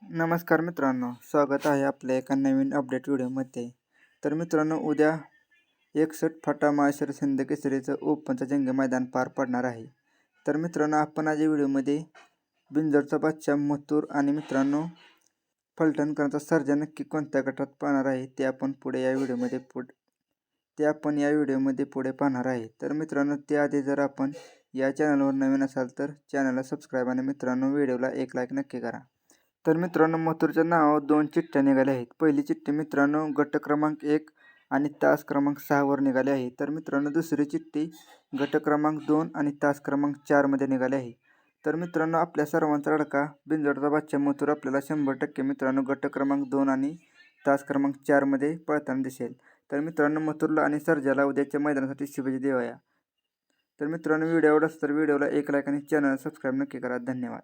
नमस्कार मित्रांनो, स्वागत आहे आपल्या एका नवीन अपडेट व्हिडिओमध्ये. तर मित्रांनो, उद्या 61 फटा माहेश्वर सिंध केसरीचं ओपनचं जंगी मैदान पार पडणार आहे. तर मित्रांनो, आपण आज या व्हिडिओमध्ये बिंजोरचा बादशाह मथुर आणि मित्रांनो फलटणकरांचा सर्जा नक्की कोणत्या गटात पाहणार आहे ते आपण या व्हिडिओमध्ये पुढे पाहणार आहे. तर मित्रांनो, त्याआधी जर आपण या चॅनलवर नवीन असाल तर चॅनलला सबस्क्राईब आणि मित्रांनो व्हिडिओला एक लाईक नक्की करा. तर मित्रांनो, मथुरच्या नावावर 2 चिठ्ठ्या निघाल्या आहेत. पहिली चिठ्ठी मित्रांनो गट क्रमांक 1 आणि तास क्रमांक 6 वर निघाली आहे. तर मित्रांनो, दुसरी चिठ्ठी गट क्रमांक 2 आणि तास क्रमांक 4 मध्ये निघाली आहे. तर मित्रांनो, आपल्या सर्वांचा लाडका बिंजोरचा बादशाह मथुर आपल्याला 100% मित्रांनो गट क्रमांक 2 आणि तास क्रमांक 4 मध्ये पळताना दिसेल. तर मित्रांनो, मथुरला आणि सर्जाला उद्याच्या मैदानासाठी शुभेच्छा देऊया. तर मित्रांनो, व्हिडिओ आवडला तर व्हिडिओला एक लाईक आणि चॅनल सबस्क्राईब नक्की करा. धन्यवाद.